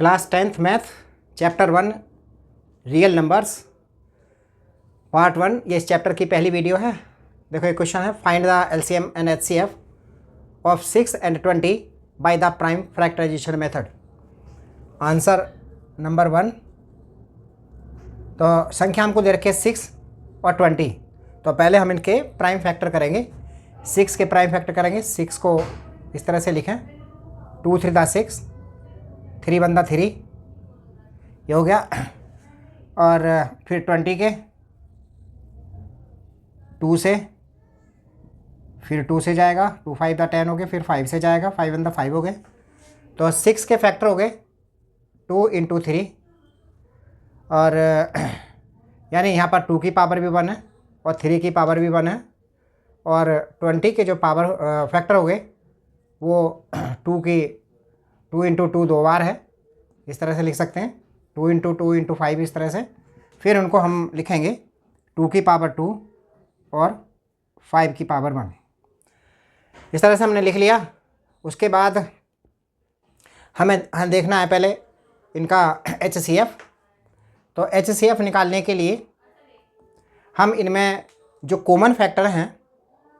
Class 10th math chapter 1 real numbers part 1। ये इस chapter की पहली वीडियो है। देखो एक क्वेश्चन है, find the LCM and HCF of 6 and 20 by the prime factorisation method. Answer number 1। तो संख्या हमको दे रखी है 6 और 20। तो पहले हम इनके प्राइम फैक्टर करेंगे। 6 के प्राइम फैक्टर करेंगे। 6 को इस तरह से लिखें, 2 3 दा 6, 3 1 दा 3, ये हो गया। और फिर 20 के 2 से, फिर 2 से जाएगा, 2 5 दा 10 हो गए, फिर 5 से जाएगा, 5 1 दा 5 हो गए। तो 6 के फैक्टर हो गए 2 × 3, और यानी यहाँ पर 2 की पावर भी 1 है और 3 की पावर भी 1 है। और 20 के जो पावर फैक्टर हो गए वो 2 × 2 दो बार है, इस तरह से लिख सकते हैं, 2 × 2 × 5 इस तरह से। फिर उनको हम लिखेंगे 2 की पावर 2 और 5 की पावर 1, इस तरह से हमने लिख लिया। उसके बाद हमें देखना है पहले इनका एचसीएफ। तो एचसीएफ निकालने के लिए हम इनमें जो कॉमन फैक्टर हैं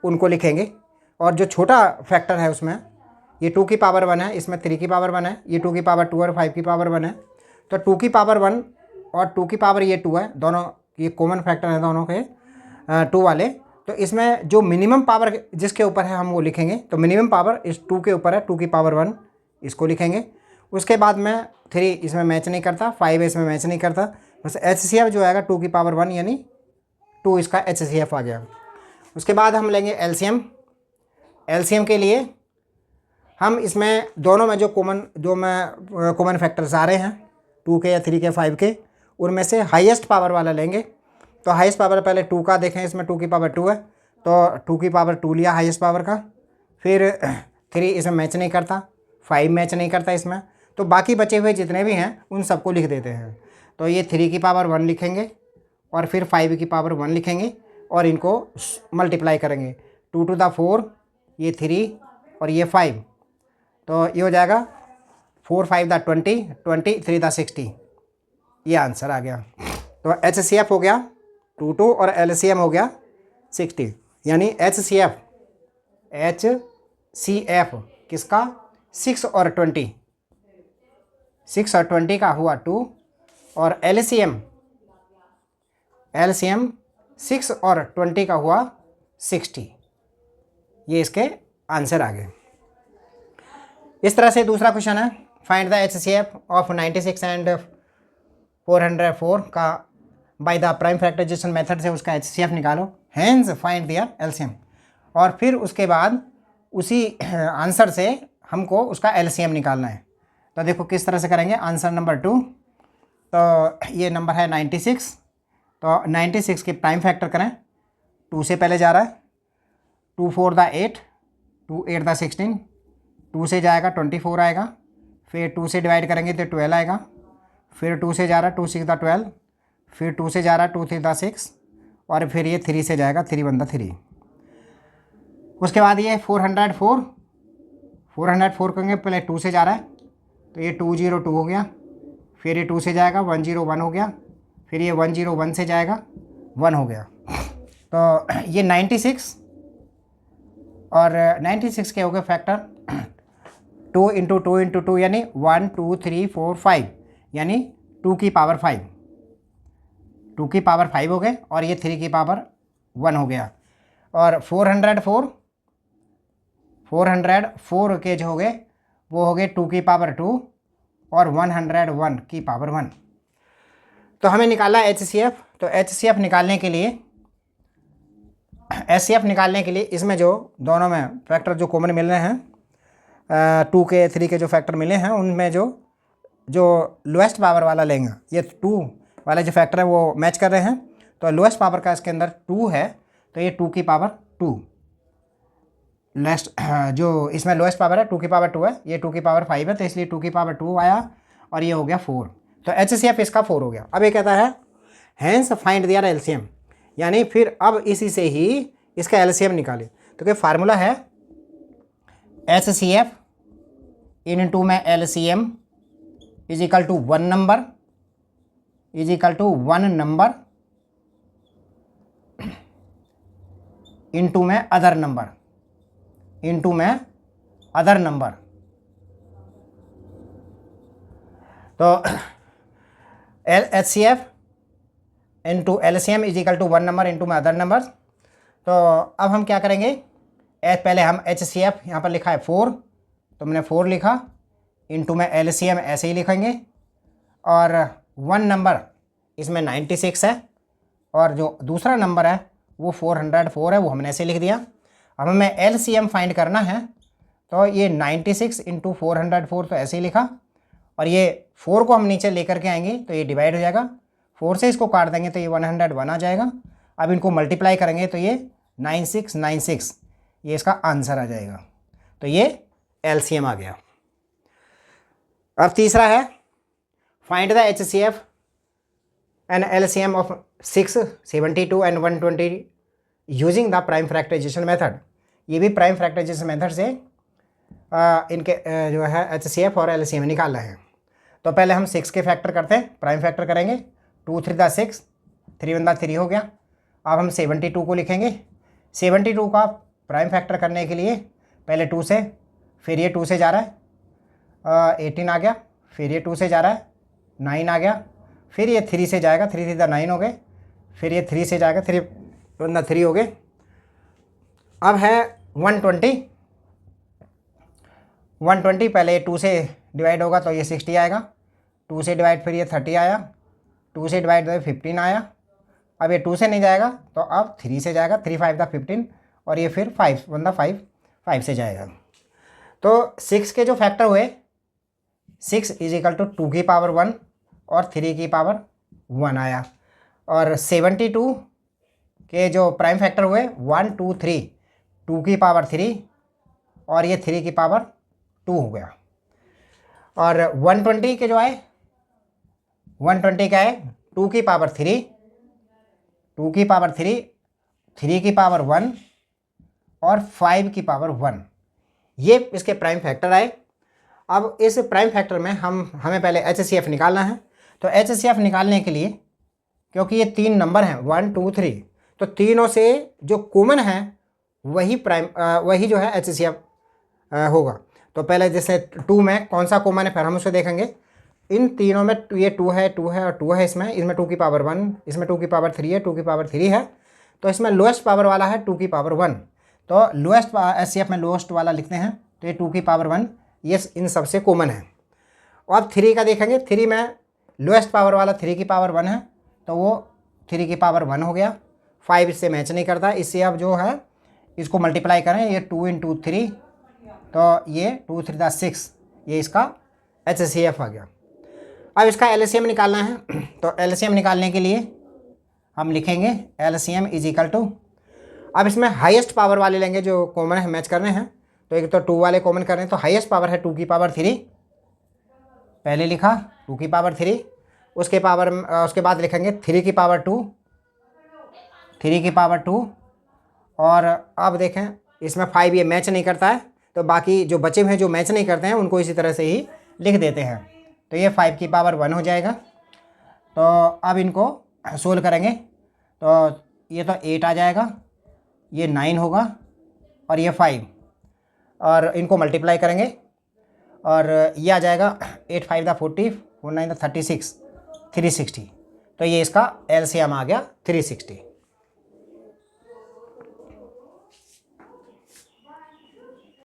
उनको लिखेंगे, और जो छोटा फैक्टर है उसमें ये 2 की पावर 1 है, इसमें 3 की पावर 1 है, ये 2 की पावर 2 और 5 की पावर 1 है। तो 2 की पावर 1 और 2 की पावर ये 2 है, दोनों ये कॉमन फैक्टर हैं दोनों के 2 वाले। तो इसमें जो मिनिमम पावर जिसके ऊपर है हम वो लिखेंगे। तो मिनिमम पावर इस 2 के ऊपर है, 2 की पावर 1 इसको लिखेंगे। उसके बाद में 3 इसमें मैच नहीं करता, 5 इसमें मैच नहीं करता, बस एचसीएफ जो आएगा 2 की पावर 1 यानी 2 इसका एचसीएफ आ गया। उसके बाद हम लेंगे एलसीएम। एलसीएम के लिए हम इसमें दोनों में जो कॉमन फैक्टर्स आ रहे हैं 2 के या 3 के 5 के, उनमें से हाईएस्ट पावर वाला लेंगे। तो हाईएस्ट पावर पहले 2 का देखें, इसमें 2 की पावर 2 है तो 2 की पावर 2 लिया हाईएस्ट पावर का। फिर 3 इसमें मैच नहीं करता, 5 मैच नहीं करता इसमें, तो बाकी बचे हुए जितने भी हैं उन सबको लिख देते हैं। तो ये 3 की पावर 1 लिखेंगे और फिर 5 की पावर 1 लिखेंगे और इनको मल्टीप्लाई करेंगे। 2 to the 4, ये 3 और ये 5, तो ये हो जाएगा 4 5 दा 20, 20 3 दा 60, ये आंसर आ गया। तो एचसीएफ हो गया 2 2 और एलसीएम हो गया 60, यानी एचसीएफ किसका 6 और 20, 6 और 20 का हुआ 2, और एलसीएम 6 और 20 का हुआ 60, ये इसके आंसर आ गए। इस तरह से दूसरा क्वेश्चन है, find the HCF of 96 and 404 का by the prime factorisation method से उसका एचसीएफ निकालो, हेंस फाइंड दियर एलसीएम। और फिर उसके बाद उसी आंसर से हमको उसका एलसीएम निकालना है। तो देखो किस तरह से करेंगे। आंसर नंबर 2, तो ये नंबर है 96, तो 96 के प्राइम फैक्टर करें, 2 से पहले जा रहा है, 2 4 दा 8, 2 8 दा 16, 2 से जाएगा 24 आएगा, फिर 2 से डिवाइड करेंगे तो 12 आएगा, फिर 2 से जा रहा है 2 6 दा 12, फिर 2 से जा रहा है 2 3 दा 6, और फिर ये 3 से जाएगा 3 1 दा 3। उसके बाद ये 404 करेंगे, पहले 2 से जा रहा है तो ये 202 हो गया, फिर ये 2 से जाएगा 101 हो गया, फिर ये 101 से जाएगा 1 हो गया। तो ये 96 और 96 के हो गए फैक्टर 2 × 2 × 2 यानी 1 2 3 4 5, यानी 2 की पावर 5, 2 की पावर 5 हो गए, और ये 3 की पावर 1 हो गया। और 404 के जो हो गए वो हो गए 2 की पावर 2 और 101 की पावर 1। तो हमें निकाला एचसीएफ। तो एचसीएफ निकालने के लिए इसमें जो दोनों में फैक्टर जो कॉमन मिल रहे हैं 2 के 3 के जो फैक्टर मिले हैं उनमें जो लोएस्ट पावर वाला लेंगे, ये 2 वाले जो फैक्टर है वो मैच कर रहे हैं। तो लोएस्ट पावर का इसके अंदर 2 है, तो ये 2 की पावर 2 नेक्स्ट जो इसमें लोएस्ट पावर है 2 की पावर 2 है, ये 2 की पावर 5 है, तो इसलिए 2 की पावर 2 आया और ये हो गया 4। तो एचसीएफ इसका 4 हो गया। अब ये कहता है हेंस फाइंड दियर एलसीएम, यानी फिर अब इसी से ही इसका एलसीएम निकाले। तो क्या फार्मूला है एचसीएफ इन टू में LCM is equal to one number into में अदर नंबर तो H C F into LCM is equal to one number into में अदर नंबर। तो अब हम क्या करेंगे, पहले हम HCF यहाँ पर लिखा है 4, तो मैंने 4 लिखा, इंटू में LCM ऐसे ही लिखेंगे, और वन नंबर इसमें 96 है, और जो दूसरा नंबर है वो 404 है, वो हमने ऐसे लिख दिया। अब हमें LCM फाइंड करना है, तो ये 96 इंटू 404 तो ऐसे ही लिखा, और ये 4 को हम नीचे लेकर के आएंगे तो ये डिवाइड हो जाएगा, 4 से इसको काट देंगे तो ये 101 आ जाएगा। अब इनको मल्टीप्लाई करेंगे तो ये 9696, ये इसका आंसर आ जाएगा। तो ये LCM आ गया। अब तीसरा है find the HCF and LCM of 6, 72 and 120 using the prime factorisation method. ये भी प्राइम फैक्टराइजेशन मेथड से इनके जो है HCF और LCM निकालना है। तो पहले हम 6 के फैक्टर करते हैं, प्राइम फैक्टर करेंगे, 2 3 6, 3 1 3 हो गया। अब हम 72 को लिखेंगे, 72 का प्राइम फैक्टर करने के लिए पहले 2 से, फिर ये 2 से जा रहा है, 18 आ गया, फिर ये 2 से जा रहा है, 9 आ गया, फिर ये 3 से जाएगा, 3 3 9 हो गए, फिर ये 3 से जाएगा, 3 3 हो गए। अब है 120 पहले ये 2 से डिवाइड होगा तो ये 60 आएगा, 2 से डिवाइड फिर ये 30 आया, 2 से डिवाइड तो 15 आया। अब ये 2 से नहीं जाएगा तो अब 3 से जाएगा, 3 5 था 15, और ये फिर 5 1 था 5 से जाएगा। तो 6 के जो फैक्टर हुए, 6 इज इक्वल टू 2 की पावर 1 और 3 की पावर 1 आया, और 72 के जो प्राइम फैक्टर हुए 1 2 3, 2 की पावर 3 और ये 3 की पावर 2 हो गया। और 120 के जो आए, 120 का है 2 की पावर 3, 2 की पावर 3, 3 की पावर 1 और 5 की पावर 1, ये इसके प्राइम फैक्टर आए। अब इस प्राइम फैक्टर में हमें पहले HCF निकालना है। तो HCF निकालने के लिए, क्योंकि ये 3 नंबर हैं 1 2 3, तो तीनों से जो कॉमन है वही जो है HCF होगा। तो पहले जैसे 2 में कौन सा कॉमन है फिर हम उसे देखेंगे। इन तीनों में ये 2 है और 2 है, इसमें 2 की पावर 1, इसमें 2 की पावर 3 है, 2 की पावर 3 है, तो इसमें लोएस्ट पावर वाला है 2 की पावर 1। तो लोएस्ट HCF में लोएस्ट वाला लिखते हैं, तो ये 2 की पावर 1 ये इन सबसे कॉमन है। और अब 3 का देखेंगे, 3 में लोएस्ट पावर वाला 3 की पावर 1 है, तो वो 3 की पावर 1 हो गया। 5 इससे मैच नहीं करता, इससे अब जो है इसको मल्टीप्लाई करें, ये 2 इंटू 3, तो ये 2 3 6, ये इसका HCF आ गया। अब इसका LCM निकालना है। तो LCM निकालने के लिए हम लिखेंगे LCM इज इक्वल टू, अब इसमें हाईएस्ट पावर वाले लेंगे जो कॉमन है, मैच करने हैं। तो एक तो 2 वाले कॉमन करने हैं, तो हाईएस्ट पावर है 2 की पावर 3, पहले लिखा 2 की पावर 3, उसके बाद लिखेंगे 3 की पावर 2, 3 की पावर 2, और अब देखें इसमें 5 ये मैच नहीं करता है, तो बाकी जो बचे हुए जो मैच नहीं करते हैं उनको इसी तरह से ही लिख देते हैं। तो ये 5 की पावर 1 हो जाएगा। तो अब इनको सोल्व करेंगे, तो ये तो 8 आ जाएगा, ये 9 होगा, और ये 5, और इनको मल्टीप्लाई करेंगे, और ये आ जाएगा 8 5 था 40, 4 9 था 36, 360। तो ये इसका LCM आ गया 360।